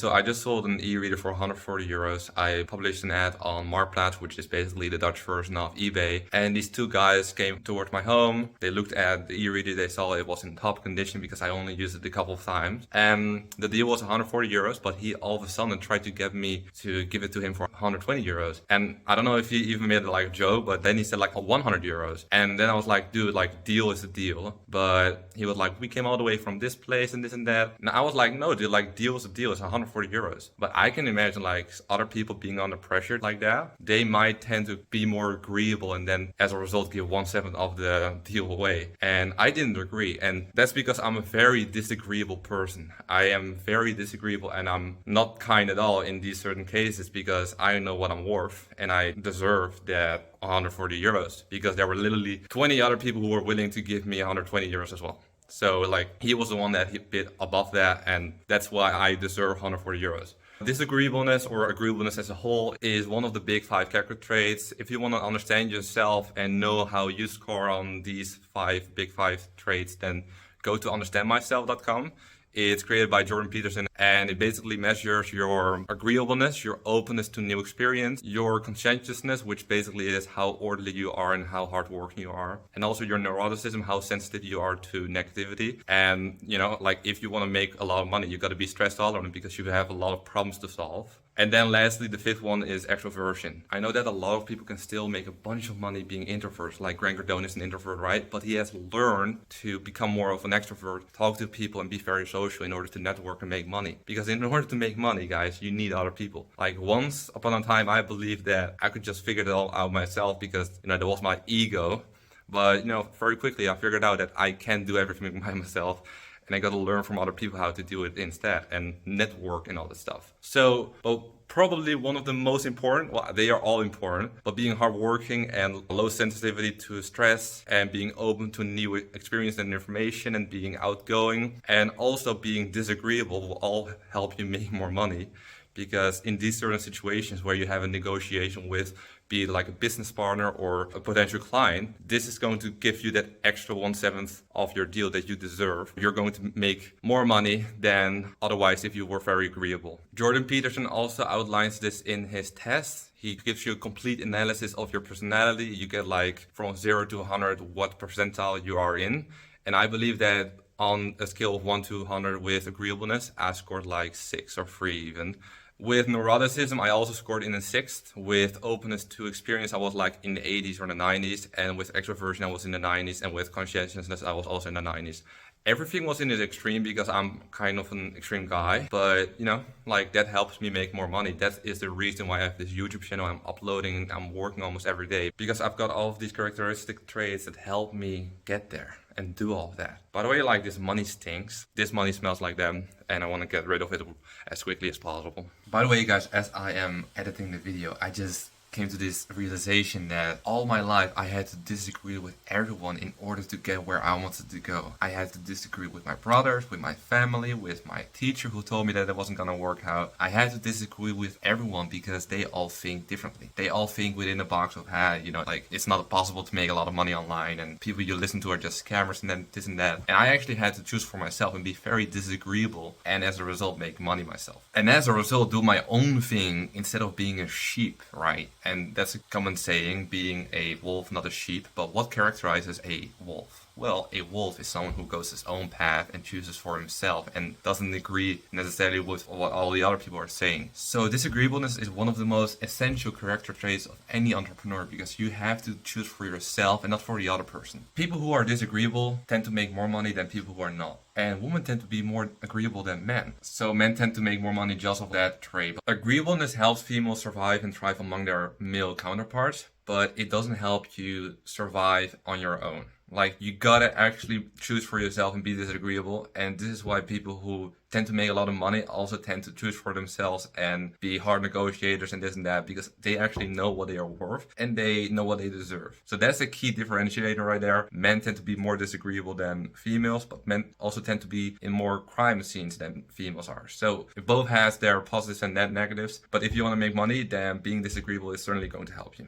So I just sold an e-reader for 140 euros. I published an ad on Marktplaats, which is basically the Dutch version of eBay. And these two guys came towards my home. They looked at the e-reader. They saw it was in top condition because I only used it a couple of times. And the deal was 140 euros, but he all of a sudden tried to get me to give it to him for 120 euros. And I don't know if he even made it like a joke, but then he said like 100 euros. And then I was like, dude, like deal is a deal. But he was like, we came all the way from this place and this and that. And I was like, no, dude, like deal is a deal. It's 140 euros. But I can imagine like other people being under pressure like that. They might tend to be more agreeable and then as a result give 1/7 of the deal away. And I didn't agree. And that's because I'm a very disagreeable person. I am very disagreeable and I'm not kind at all in these certain cases because I know what I'm worth and I deserve that 140 euros because there were literally 20 other people who were willing to give me 120 euros as well. So like he was the one that hit bid above that and that's why I deserve 140 euros. Disagreeableness or agreeableness as a whole is one of the big 5 character traits. If you want to understand yourself and know how you score on these big five traits, then go to understandmyself.com. It's created by Jordan Peterson and it basically measures your agreeableness, your openness to new experience, your conscientiousness, which basically is how orderly you are and how hardworking you are, and also your neuroticism, how sensitive you are to negativity. And you know, like if you want to make a lot of money, you got to be stress tolerant because you have a lot of problems to solve. And then lastly, the 5th one is extroversion. I know that a lot of people can still make a bunch of money being introverts, like Grant Cardone is an introvert, right? But he has learned to become more of an extrovert, talk to people and be very social in order to network and make money. Because in order to make money, guys, you need other people. Like once upon a time, I believed that I could just figure it all out myself because, you know, that was my ego. But, you know, very quickly I figured out that I can't do everything by myself. And I got to learn from other people how to do it instead and network and all this stuff. So, probably one of the most important, well, they are all important, but being hardworking and low sensitivity to stress and being open to new experience and information and being outgoing and also being disagreeable will all help you make more money. Because in these certain situations where you have a negotiation with, be it like a business partner or a potential client, this is going to give you that extra 1/7 of your deal that you deserve. You're going to make more money than otherwise if you were very agreeable. Jordan Peterson also outlines this in his test. He gives you a complete analysis of your personality. You get like from 0 to 100 what percentile you are in. And I believe that on a scale of 1 to 100 with agreeableness, I scored like 6 or 3 even. With neuroticism, I also scored in the 6th. With openness to experience, I was like in the 80s or the 90s. And with extroversion, I was in the 90s. And with conscientiousness, I was also in the 90s. Everything was in the extreme because I'm kind of an extreme guy. But, you know, like that helps me make more money. That is the reason why I have this YouTube channel. I'm uploading, I'm working almost every day. Because I've got all of these characteristic traits that help me get there and do all of that. By the way, like this money stinks. This money smells like them and I want to get rid of it as quickly as possible. By the way, guys, as I am editing the video, I just came to this realization that all my life I had to disagree with everyone in order to get where I wanted to go. I had to disagree with my brothers, with my family, with my teacher who told me that it wasn't gonna work out. I had to disagree with everyone because they all think differently. They all think within the box of, you know, like it's not possible to make a lot of money online and people you listen to are just scammers and then this and that. And I actually had to choose for myself and be very disagreeable and as a result make money myself. And as a result do my own thing instead of being a sheep, right? And that's a common saying, being a wolf, not a sheep. But what characterizes a wolf? Well, a wolf is someone who goes his own path and chooses for himself and doesn't agree necessarily with what all the other people are saying. So disagreeableness is one of the most essential character traits of any entrepreneur because you have to choose for yourself and not for the other person. People who are disagreeable tend to make more money than people who are not. And women tend to be more agreeable than men. So men tend to make more money just off that trait. Agreeableness helps females survive and thrive among their male counterparts, but it doesn't help you survive on your own. Like you gotta actually choose for yourself and be disagreeable. And this is why people who tend to make a lot of money also tend to choose for themselves and be hard negotiators and this and that because they actually know what they are worth and they know what they deserve. So that's a key differentiator right there. Men tend to be more disagreeable than females, but men also tend to be in more crime scenes than females are. So it both has their positives and negatives. But if you want to make money, then being disagreeable is certainly going to help you.